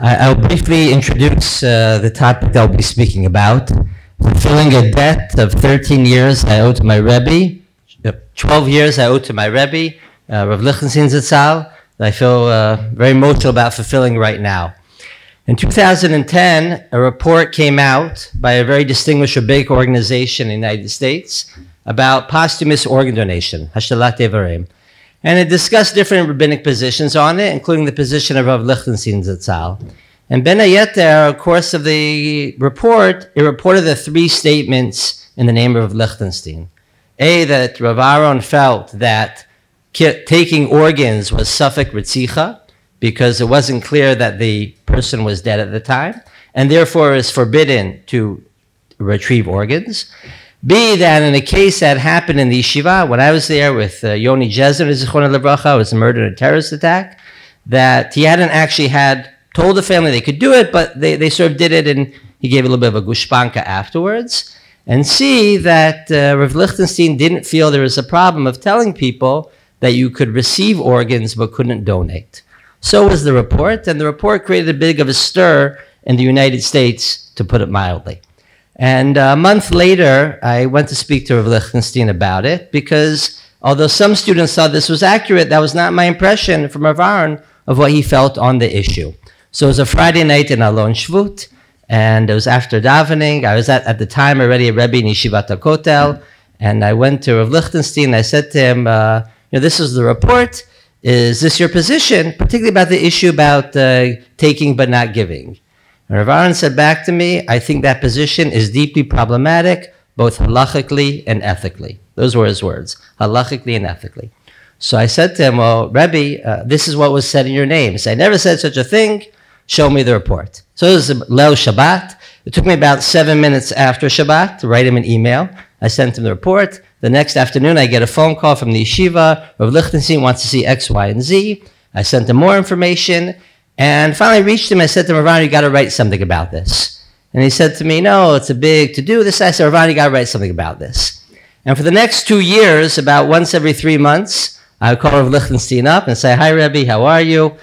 I'll briefly introduce the topic I'll be speaking about. Fulfilling a debt of 13 years I owe to my Rebbe, 12 years I owe to my Rebbe, Rav Lichtenstein Zatzal, that I feel very emotional about fulfilling right now. In 2010, a report came out by a very distinguished rabbinic organization in the United States about posthumous organ donation, Hashalat Evarim. And it discussed different rabbinic positions on it, including the position of Rav Lichtenstein Zatzal. And Ben Ayeter, of course, of the report, it reported the three statements in the name of Lichtenstein. A, that Rav Aaron felt that taking organs was safek ritzicha, because it wasn't clear that the person was dead at the time, and therefore is forbidden to retrieve organs. B, that in a case that happened in the yeshiva, when I was there with Yoni Jezer, Zichron Lebracha, was murdered in a terrorist attack, that he hadn't actually told the family they could do it, but they sort of did it, and he gave a little bit of a gushpanka afterwards. And C, that Rav Lichtenstein didn't feel there was a problem of telling people that you could receive organs but couldn't donate. So was the report, and the report created a big of a stir in the United States, to put it mildly. And a month later, I went to speak to Rav Lichtenstein about it, because although some students thought this was accurate, that was not my impression from Rav Aaron of what he felt on the issue. So it was a Friday night in Alon Shvut, and it was after davening. I was at the time already a Rebbe in Yeshivat HaKotel, and I went to Rav Lichtenstein. I said to him, this is the report. Is this your position, particularly about the issue about taking but not giving? And Rav Aaron said back to me, I think that position is deeply problematic, both halachically and ethically. Those were his words, halachically and ethically. So I said to him, well, Rebbe, this is what was said in your name. He said, I never said such a thing. Show me the report. So it was Leil Shabbat. It took me about 7 minutes after Shabbat to write him an email. I sent him the report. The next afternoon, I get a phone call from the yeshiva. Rav Lichtenstein wants to see X, Y, and Z. I sent him more information. And finally I reached him. I said to him, Ravon, you got to write something about this. And he said to me, no, it's a big to-do. I said, Ravon, you got to write something about this. And for the next 2 years, about once every 3 months, I would call Rav Lichtenstein up and say, hi, Rebbe, how are you?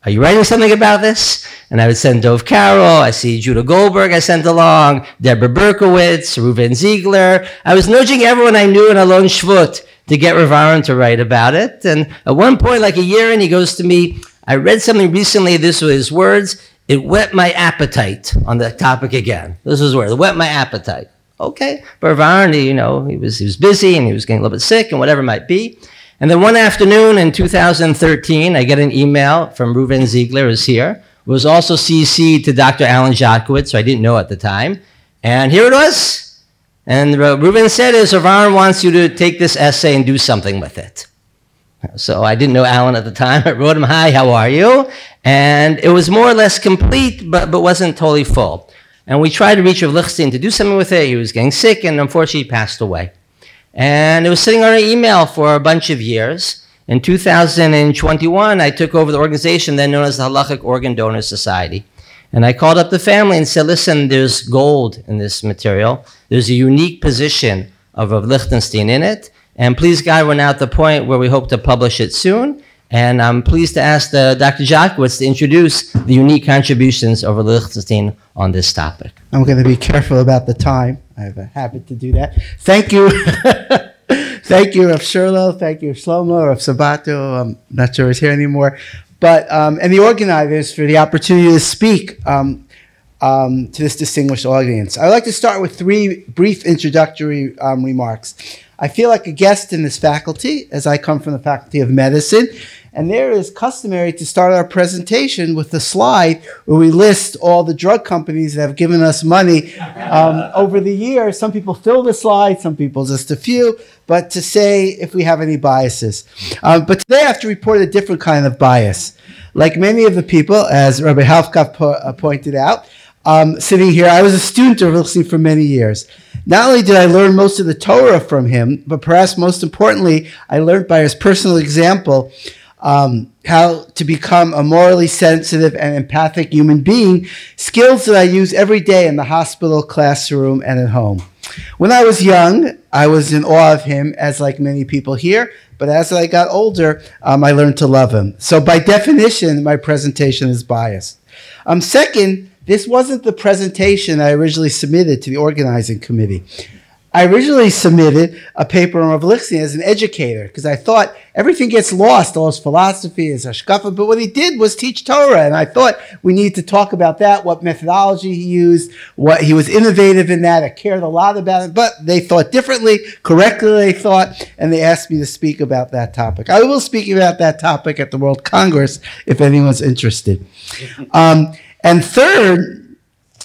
Are you writing something about this? And I would send Dov Carroll. I see Judah Goldberg I sent along, Deborah Berkowitz, Reuven Ziegler. I was nudging everyone I knew in Alon Shvut to get Rav Aaron to write about it. And at one point, like a year in, he goes to me, I read something recently, this was his words, it whet my appetite on the topic again. This was his words, it whet my appetite. Okay, but Rav Aaron, he was busy and he was getting a little bit sick and whatever it might be. And then one afternoon in 2013, I get an email from Reuven Ziegler, who's here. It was also CC'd to Dr. Alan Jotkiewicz, so I didn't know at the time. And here it was. And Reuven said, Rav Aaron wants you to take this essay and do something with it. So I didn't know Alan at the time. I wrote him, hi, how are you? And it was more or less complete, but wasn't totally full. And we tried to reach Rav Lichtenstein to do something with it. He was getting sick, and unfortunately, he passed away. And it was sitting on an email for a bunch of years. In 2021, I took over the organization then known as the Halachic Organ Donor Society. And I called up the family and said, listen, there's gold in this material. There's a unique position of Rav Lichtenstein in it. And please God, we're now at the point where we hope to publish it soon. And I'm pleased to ask Dr. Jotkiewicz to introduce the unique contributions of Rav Lichtenstein on this topic. I'm going to be careful about the time. I have a habit to do that. Thank you. Thank you, Rav Shirlo. Thank you, Shlomo, Rav Sabato. I'm not sure he's here anymore. But, and the organizers for the opportunity to speak to this distinguished audience. I'd like to start with 3 brief introductory remarks. I feel like a guest in this faculty, as I come from the Faculty of Medicine, and there is customary to start our presentation with a slide where we list all the drug companies that have given us money over the years. Some people fill the slide, some people just a few, but to say if we have any biases. But today I have to report a different kind of bias. Like many of the people, as Rabbi Halfkaf pointed out, sitting here, I was a student of Rav for many years. Not only did I learn most of the Torah from him, but perhaps most importantly, I learned by his personal example how to become a morally sensitive and empathic human being, skills that I use every day in the hospital, classroom, and at home. When I was young, I was in awe of him, as like many people here, but as I got older, I learned to love him. So by definition, my presentation is biased. Second, this wasn't the presentation I originally submitted to the organizing committee. I originally submitted a paper on Rav Lichtenstein as an educator because I thought everything gets lost, all his philosophy, his hashkafa, but what he did was teach Torah, and I thought we needed to talk about that, what methodology he used, what he was innovative in that. I cared a lot about it, but they thought differently, correctly they thought, and they asked me to speak about that topic. I will speak about that topic at the World Congress if anyone's interested. And third,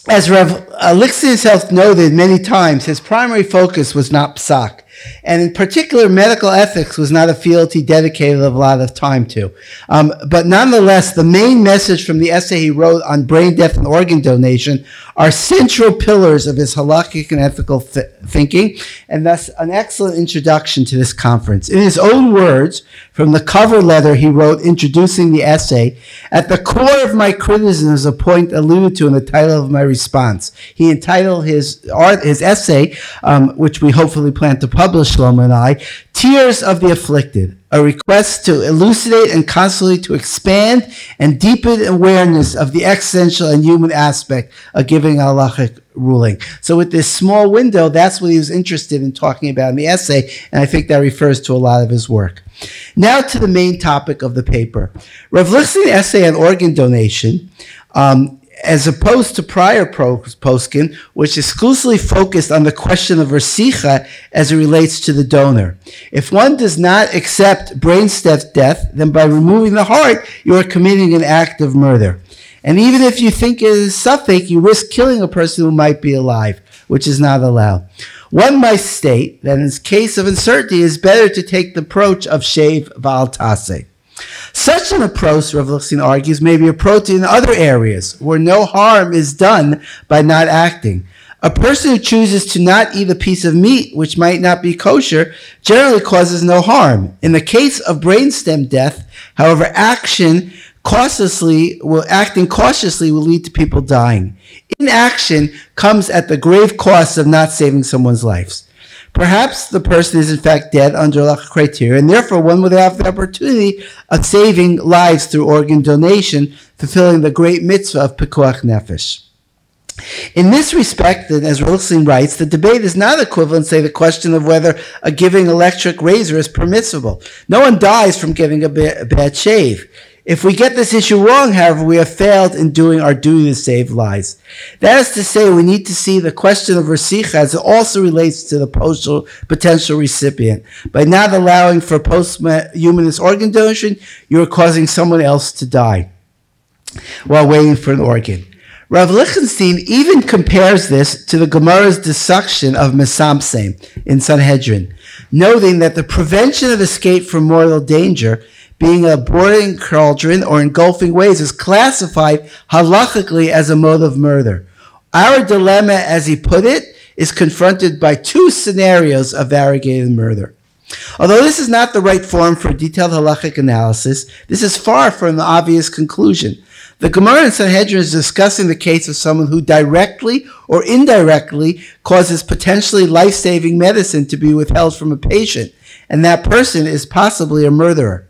as Rav Lichtenstein himself noted many times, his primary focus was not psak. And in particular, medical ethics was not a field he dedicated a lot of time to. But nonetheless, the main message from the essay he wrote on brain death and organ donation are central pillars of his halakhic and ethical thinking, and thus an excellent introduction to this conference. In his own words, from the cover letter he wrote introducing the essay, at the core of my criticism is a point alluded to in the title of my response. He entitled his essay, which we hopefully plan to publish, שלמה and I, Tears of the Afflicted, a request to elucidate and constantly to expand and deepen awareness of the existential and human aspect of giving a halachic ruling. So with this small window, that's what he was interested in talking about in the essay, and I think that refers to a lot of his work. Now to the main topic of the paper. Rav Lichtenstein's essay on organ donation, as opposed to prior poskin, which exclusively focused on the question of resicha as it relates to the donor. If one does not accept brain death, then by removing the heart, you are committing an act of murder. And even if you think it is suffix, you risk killing a person who might be alive, which is not allowed. One might state that in case of uncertainty, it is better to take the approach of shave v'al taseh. Such an approach, Rav Lichtenstein argues, may be approached in other areas where no harm is done by not acting. A person who chooses to not eat a piece of meat which might not be kosher generally causes no harm. In the case of brainstem death, however, acting cautiously will lead to people dying. Inaction comes at the grave cost of not saving someone's life. Perhaps the person is in fact dead under halachic criteria, and therefore one would have the opportunity of saving lives through organ donation, fulfilling the great mitzvah of pikuach nefesh. In this respect, then, as Rav Lichtenstein writes, the debate is not equivalent, say, the question of whether a giving electric razor is permissible. No one dies from getting a bad shave. If we get this issue wrong, however, we have failed in doing our duty to save lives. That is to say, we need to see the question of resicha as it also relates to the potential recipient. By not allowing for post-humanist organ donation, you are causing someone else to die while waiting for an organ. Rav Lichtenstein even compares this to the Gemara's dissection of Mesamsem in Sanhedrin, noting that the prevention of escape from mortal danger, being a boiling cauldron or engulfing waves, is classified halachically as a mode of murder. Our dilemma, as he put it, is confronted by two scenarios of variegated murder. Although this is not the right forum for detailed halachic analysis, this is far from the obvious conclusion. The Gemara in Sanhedrin is discussing the case of someone who directly or indirectly causes potentially life-saving medicine to be withheld from a patient, and that person is possibly a murderer.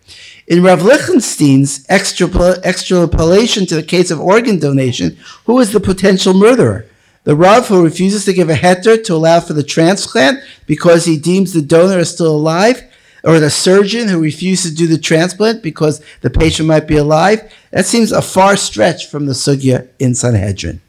In Rav Lichtenstein's extrapolation to the case of organ donation, who is the potential murderer? The Rav who refuses to give a heter to allow for the transplant because he deems the donor is still alive? Or the surgeon who refuses to do the transplant because the patient might be alive? That seems a far stretch from the sugya in Sanhedrin.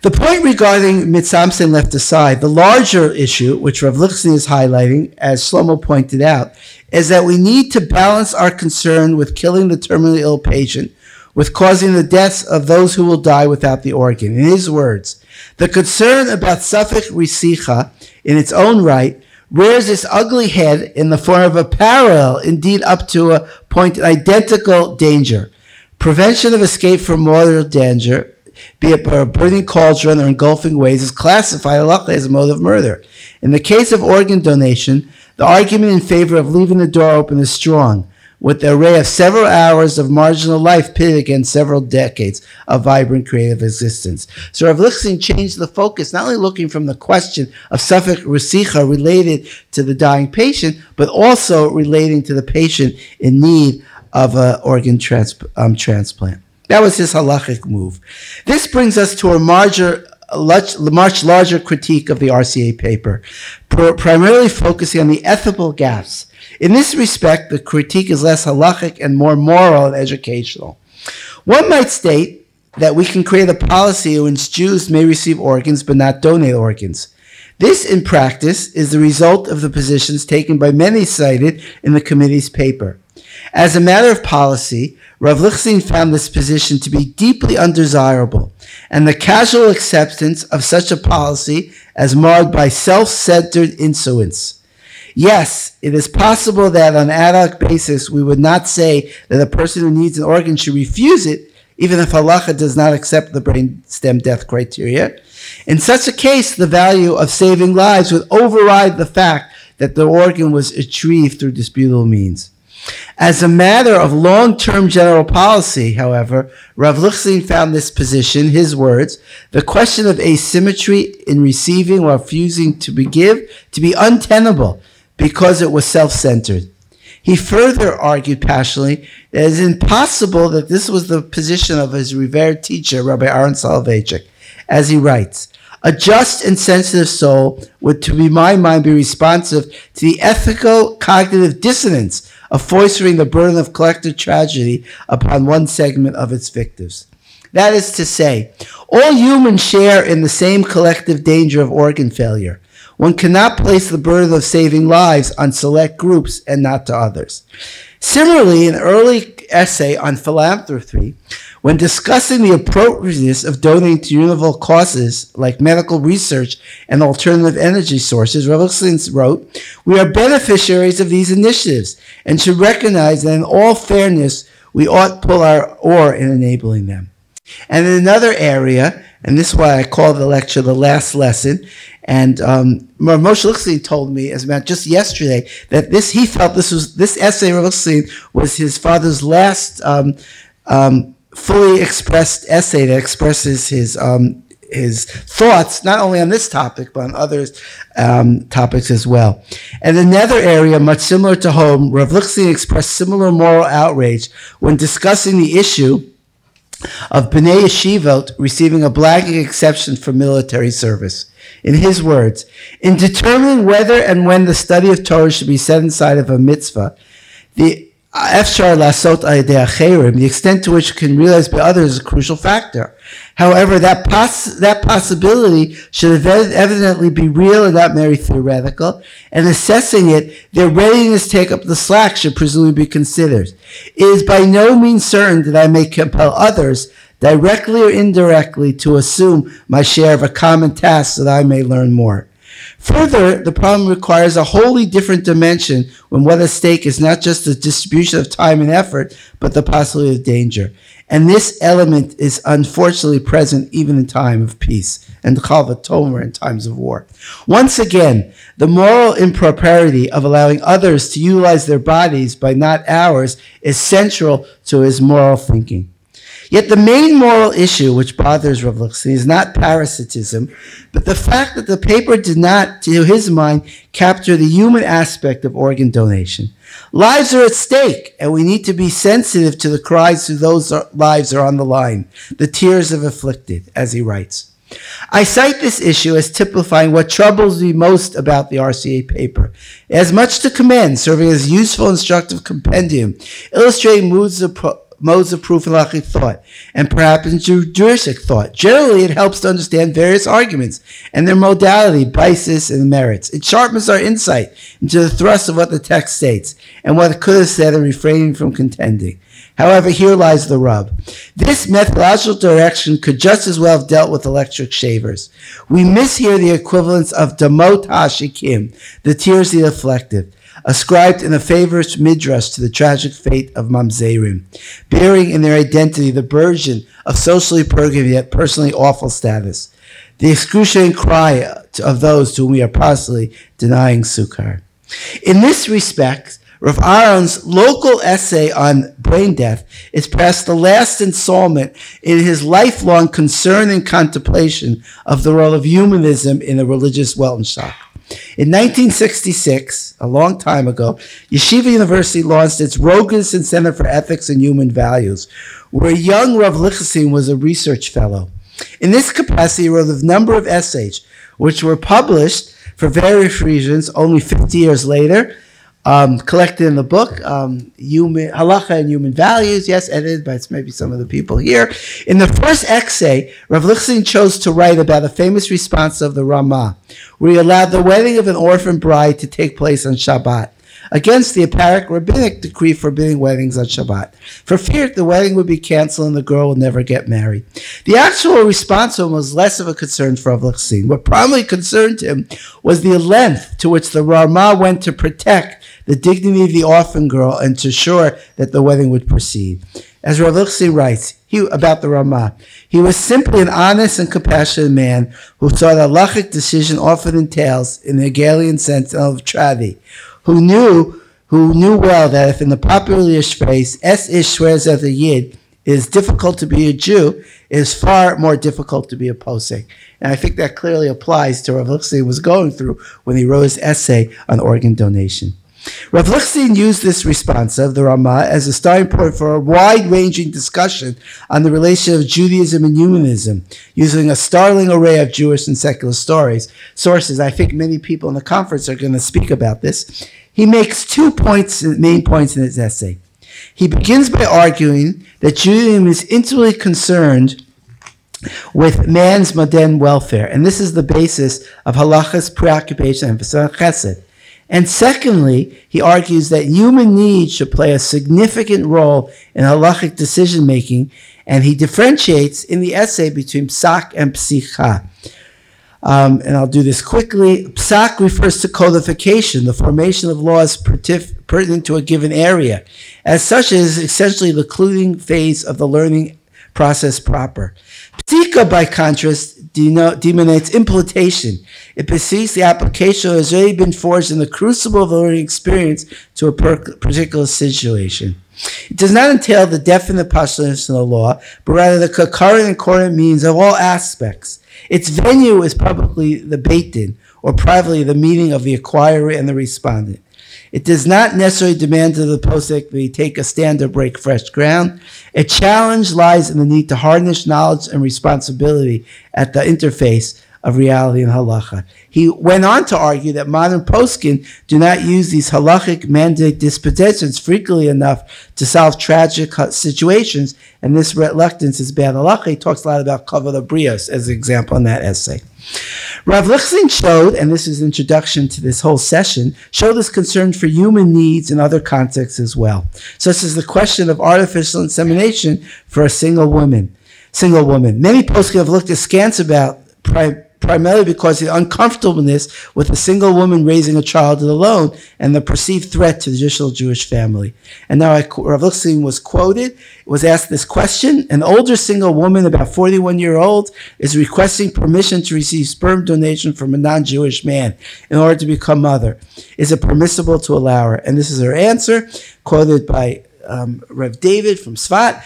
The point regarding Mitzamsen left aside, the larger issue, which Rav Lichtenstein is highlighting, as Shlomo pointed out, is that we need to balance our concern with killing the terminally ill patient with causing the deaths of those who will die without the organ. In his words, the concern about suffix resicha in its own right rears its ugly head in the form of a parallel, indeed up to a point, identical danger. Prevention of escape from mortal danger, be it by a burning cauldron or engulfing waves, is classified as a mode of murder. In the case of organ donation, the argument in favor of leaving the door open is strong, with the array of several hours of marginal life pitted against several decades of vibrant creative existence. So Rav Lichtenstein changed the focus, not only looking from the question of suffix resicha related to the dying patient, but also relating to the patient in need of an organ transplant. That was his halachic move. This brings us to a much larger critique of the RCA paper, primarily focusing on the ethical gaps. In this respect, the critique is less halachic and more moral and educational. One might state that we can create a policy in which Jews may receive organs but not donate organs. This, in practice, is the result of the positions taken by many cited in the committee's paper. As a matter of policy, Rav Lichtenstein found this position to be deeply undesirable, and the casual acceptance of such a policy as marred by self-centered insolence. Yes, it is possible that on an ad hoc basis we would not say that a person who needs an organ should refuse it, even if halacha does not accept the brainstem death criteria. In such a case, the value of saving lives would override the fact that the organ was retrieved through disputable means. As a matter of long-term general policy, however, Rav Lichtenstein found this position, his words, the question of asymmetry in receiving or refusing to give, to be untenable because it was self-centered. He further argued passionately that it is impossible that this was the position of his revered teacher, Rabbi Aaron Soloveitchik, as he writes, a just and sensitive soul would, to my mind, be responsive to the ethical cognitive dissonance of foistering the burden of collective tragedy upon one segment of its victims. That is to say, all humans share in the same collective danger of organ failure. One cannot place the burden of saving lives on select groups and not to others. Similarly, an early essay on philanthropy, when discussing the appropriateness of donating to universal causes like medical research and alternative energy sources, Rav Lichtenstein wrote, "We are beneficiaries of these initiatives and should recognize that in all fairness, we ought to pull our oar in enabling them." And in another area, and this is why I call the lecture the last lesson, and Moshe Lichtenstein told me, as a matter just yesterday, that he felt this essay, Rav Lichtenstein, was his father's last fully expressed essay that expresses his thoughts, not only on this topic, but on other topics as well. And another area, much similar to home, Rav Lichtenstein expressed similar moral outrage when discussing the issue of B'nai Yeshivot receiving a blanket exception for military service. In his words, in determining whether and when the study of Torah should be set inside of a mitzvah, the Efshar lasot ayidei acherim, the extent to which it can realize by others, is a crucial factor. However, that possibility should evidently be real and not merely theoretical, and assessing it, their readiness to take up the slack should presumably be considered. It is by no means certain that I may compel others, directly or indirectly, to assume my share of a common task so that I may learn more. Further, the problem requires a wholly different dimension when what at stake is not just the distribution of time and effort, but the possibility of danger. And this element is unfortunately present even in time of peace, and Chalvatomer in times of war. Once again, the moral impropriety of allowing others to utilize their bodies by not ours is central to his moral thinking. Yet the main moral issue which bothers Rav Lichtenstein is not parasitism, but the fact that the paper did not, to his mind, capture the human aspect of organ donation. Lives are at stake, and we need to be sensitive to the cries who those lives are on the line, the tears of afflicted, as he writes. I cite this issue as typifying what troubles me most about the RCA paper. It has much to commend, serving as a useful, instructive compendium, illustrating modes of proof in halachic thought, and perhaps in juristic thought. Generally, it helps to understand various arguments and their modality, basis, and merits. It sharpens our insight into the thrust of what the text states and what it could have said and refraining from contending. However, here lies the rub. This methodological direction could just as well have dealt with electric shavers. We miss here the equivalence of damot ha'ashikim, the tears of the afflicted, ascribed in a favorite midrash to the tragic fate of mamzerim, bearing in their identity the burden of socially purgatory yet personally awful status, the excruciating cry of those to whom we are possibly denying sukkar. In this respect, Rav Aaron's local essay on brain death is perhaps the last installment in his lifelong concern and contemplation of the role of humanism in a religious Weltanschauung. In 1966, a long time ago, Yeshiva University launched its Rogerson Center for Ethics and Human Values, where young Rav Lichtenstein was a research fellow. In this capacity, he wrote a number of essays, which were published for various reasons only 50 years later, collected in the book, Halacha and Human Values, yes, edited by maybe some of the people here. In the first essay, Rav Lichtenstein chose to write about a famous response of the Ramah, where he allowed the wedding of an orphan bride to take place on Shabbat, against the apparent rabbinic decree forbidding weddings on Shabbat, for fear the wedding would be canceled and the girl would never get married. The actual response to him was less of a concern for Rav Lichtenstein. What primarily concerned him was the length to which the Ramah went to protect the dignity of the orphan girl and to ensure that the wedding would proceed. As Rav Lichtenstein writes about the Ramah, he was simply an honest and compassionate man who thought a halachic decision often entails, in the Hegelian sense of tragedy, who knew well that if in the popular Yiddish phrase, es ish swears as a Yid, it is difficult to be a Jew, it is far more difficult to be a posek. And I think that clearly applies to what Rav Lichtenstein was going through when he wrote his essay on organ donation. Rav Lichtenstein used this response of the Ramah as a starting point for a wide-ranging discussion on the relation of Judaism and humanism, using a startling array of Jewish and secular sources. I think many people in the conference are going to speak about this. He makes 2 main points in his essay. He begins by arguing that Judaism is intimately concerned with man's modern welfare, and this is the basis of halacha's preoccupation and chesed. And secondly, he argues that human needs should play a significant role in halachic decision-making, and he differentiates in the essay between psak and psicha. And I'll do this quickly. Psak refers to codification, the formation of laws pertinent to a given area. As such, it is essentially the concluding phase of the learning process proper. Psika, by contrast, denotes implementation. It perceives the application that has already been forged in the crucible of the learning experience to a particular situation. It does not entail the definite postulation of the law, but rather the concurrent and coordinate means of all aspects. Its venue is publicly the Beit Din, or privately the meeting of the acquirer and the respondent. It does not necessarily demand of the posek that he take a stand or break fresh ground. A challenge lies in the need to harness knowledge and responsibility at the interface of reality and halacha. He went on to argue that modern poskim do not use these halachic mandate dispositions frequently enough to solve tragic situations, and this reluctance is bad halacha. He talks a lot about kavod abrios as an example in that essay. Rav Lichtenstein showed, and this is the introduction to this whole session, showed his concern for human needs in other contexts as well, such as the question of artificial insemination for a single woman. Many poskim have looked askance about primarily because of the uncomfortableness with a single woman raising a child alone and the perceived threat to the traditional Jewish family. And now Rav Lichtenstein was asked this question. An older single woman, about 41-year-old, is requesting permission to receive sperm donation from a non-Jewish man in order to become mother. Is it permissible to allow her? And this is her answer, quoted by Rev David from Tzfat.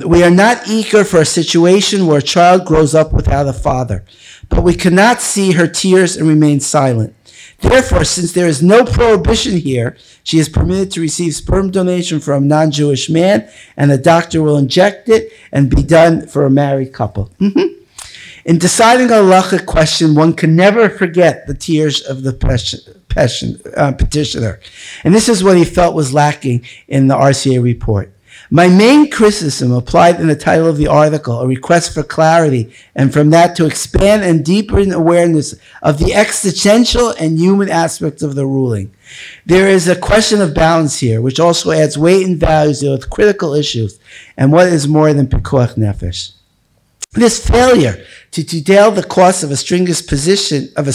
We are not eager for a situation where a child grows up without a father, but we cannot see her tears and remain silent. Therefore, since there is no prohibition here, she is permitted to receive sperm donation from a non-Jewish man, and the doctor will inject it and be done for a married couple. In deciding a halachic question, one can never forget the tears of the petitioner. And this is what he felt was lacking in the RCA report. My main criticism applied in the title of the article, a request for clarity, and from that to expand and deepen awareness of the existential and human aspects of the ruling. There is a question of balance here, which also adds weight and values with critical issues, and what is more than pikuach nefesh. This failure to detail the cost of a stringent position, Rav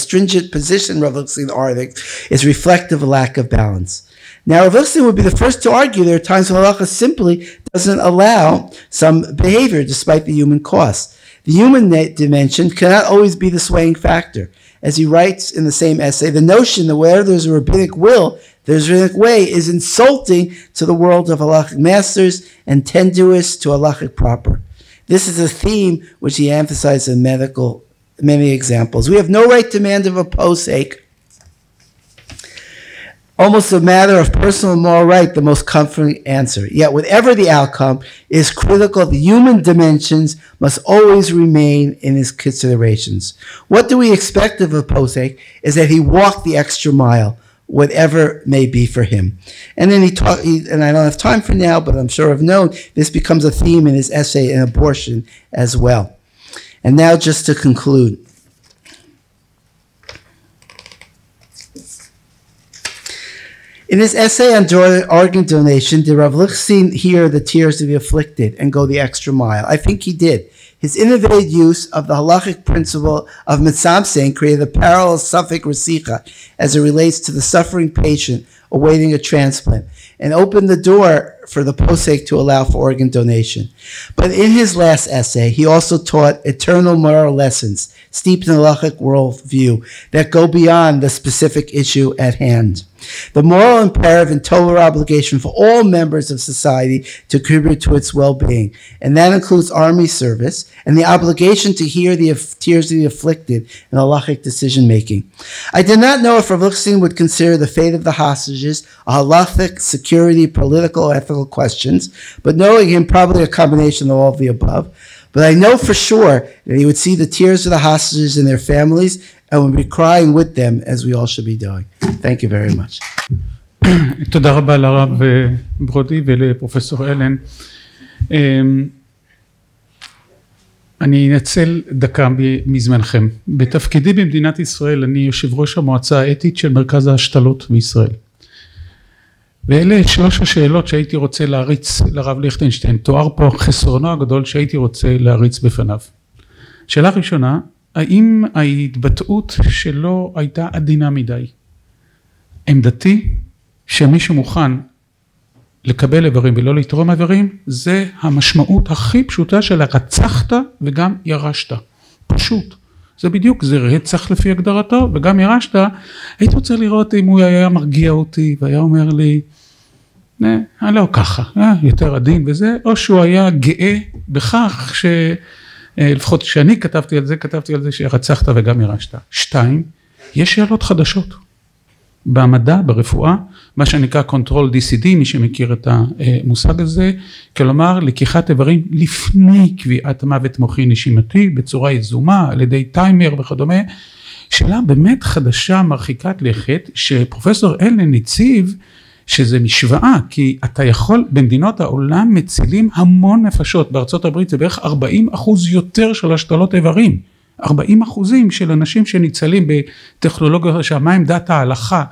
Lichtenstein article, is reflective of a lack of balance. Now, Rav Lichtenstein would be the first to argue there are times when halacha simply doesn't allow some behavior despite the human cost. The human dimension cannot always be the swaying factor. As he writes in the same essay, the notion that wherever there's a rabbinic will, there's a rabbinic way is insulting to the world of halachic masters and tenuous to halachic proper. This is a theme which he emphasized in many examples. We have no right to demand of a posek almost a matter of personal moral right, the most comforting answer. Yet whatever the outcome is critical, the human dimensions must always remain in his considerations. What do we expect of a posek is that he walked the extra mile, whatever may be for him. And then and I don't have time for now, but I'm sure I've known, this becomes a theme in his essay on abortion as well. And now just to conclude. In his essay on organ donation, did Rav Lichtenstein hear the tears of the afflicted and go the extra mile? I think he did. His innovative use of the halachic principle of mitzamsein created a parallel suffix resicha as it relates to the suffering patient awaiting a transplant and opened the door for the posek to allow for organ donation. But in his last essay, he also taught eternal moral lessons steeped in the halachic worldview that go beyond the specific issue at hand. The moral imperative and total obligation for all members of society to contribute to its well-being, and that includes army service, and the obligation to hear the tears of the afflicted in halachic decision-making. I did not know if Rav Lichtenstein would consider the fate of the hostages a halachic, security, political, or ethical questions, but knowing him, probably a combination of all of the above. But I know for sure that he would see the tears of the hostages and their families and would be crying with them as we all should be doing. Thank you very much. תודה רבה לרב ברודי ולפרופסור אלן. אני אנצל דקה מזמנכם. בתפקידי במדינת ישראל אני יושב ראש המועצה האתית של מרכז ההשתלות בישראל. ואלה 3 השאלות שהייתי רוצה להריץ לרב ליכטנשטיין. תואר פה חסרונו הגדול שהייתי רוצה להריץ בפניו. שאלה ראשונה, האם ההתבטאות שלו הייתה עדינה מדי? עמדתי שמי שמוכן לקבל איברים ולא לתרום איברים, זה המשמעות הכי פשוטה של הרצחת וגם ירשת. פשוט. זה בדיוק, זה רצח לפי הגדרתו, וגם ירשת. הייתי רוצה לראות אם הוא היה מרגיע אותי והיה אומר לי, לא ככה, יותר עדין וזה, או שהוא היה גאה בכך לפחות שאני כתבתי על זה שרצחת וגם ירשת. 2, יש שאלות חדשות. במדע, ברפואה, מה שנקרא control DCD, מי שמכיר את המושג הזה, כלומר לקיחת איברים לפני קביעת מוות מוחי נשימתי, בצורה יזומה, על ידי טיימר וכדומה, שאלה באמת חדשה מרחיקת לכת, שפרופסור אלן הציב, שזה משוואה, כי אתה יכול, במדינות העולם מצילים המון נפשות, בארצות הברית זה בערך 40% יותר של השתלות איברים, 40% של אנשים שניצלים בטכנולוגיה, מה עמדת ההלכה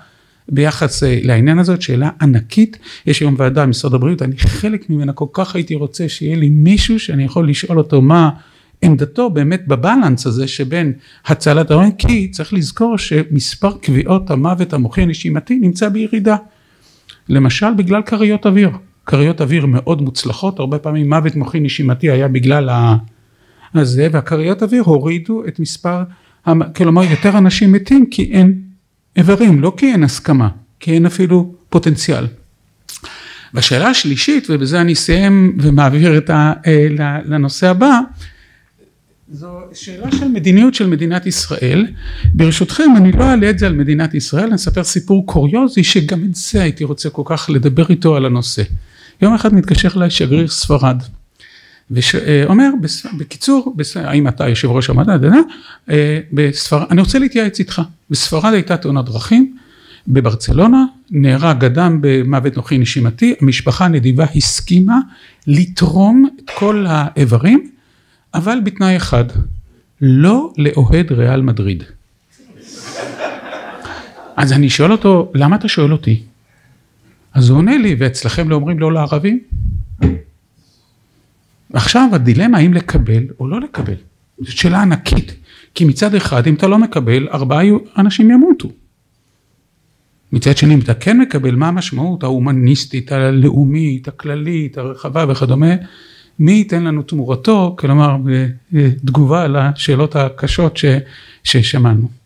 ביחס לעניין הזאת, שאלה ענקית. יש היום ועדה במשרד הבריאות, אני חלק ממנה, כל כך הייתי רוצה שיהיה לי מישהו שאני יכול לשאול אותו מה עמדתו באמת בבלנס הזה שבין הצלת האיברים, כי צריך לזכור שמספר קביעות המוות המוחי הנשימתי נמצא בירידה. למשל בגלל קריות אוויר. קריות אוויר מאוד מוצלחות, הרבה פעמים מוות מוחי נשימתי היה בגלל הזה, והקריות אוויר הורידו את מספר, כלומר יותר אנשים מתים כי אין איברים, לא כי אין הסכמה, כי אין אפילו פוטנציאל. והשאלה השלישית, ובזה אני אסיים ומעביר לנושא הבא, זו שאלה של מדיניות של מדינת ישראל. ברשותכם אני לא אעלה את זה על מדינת ישראל, אני אספר סיפור קוריוזי שגם את זה הייתי רוצה כל כך לדבר איתו על הנושא. יום אחד מתקשר אליי שגריר ספרד, ואומר בקיצור, האם אתה יושב ראש המדע, אני רוצה להתייעץ איתך. בספרד הייתה תאונת דרכים, בברצלונה נהרג אדם במוות מוחי נשימתי, המשפחה הנדיבה הסכימה לתרום את כל האיברים, אבל בתנאי אחד, לא לאוהד ריאל מדריד. אז אני שואל אותו, למה אתה שואל אותי? אז הוא עונה לי, ואצלכם לא אומרים לא לערבים? עכשיו הדילמה האם לקבל או לא לקבל, זאת שאלה ענקית, כי מצד אחד אם אתה לא מקבל 4 אנשים ימותו. מצד שני אם אתה כן מקבל, מה המשמעות ההומניסטית, הלאומית, הכללית, הרחבה וכדומה, מי ייתן לנו תמורתו, כלומר תגובה על השאלות הקשות ששמענו.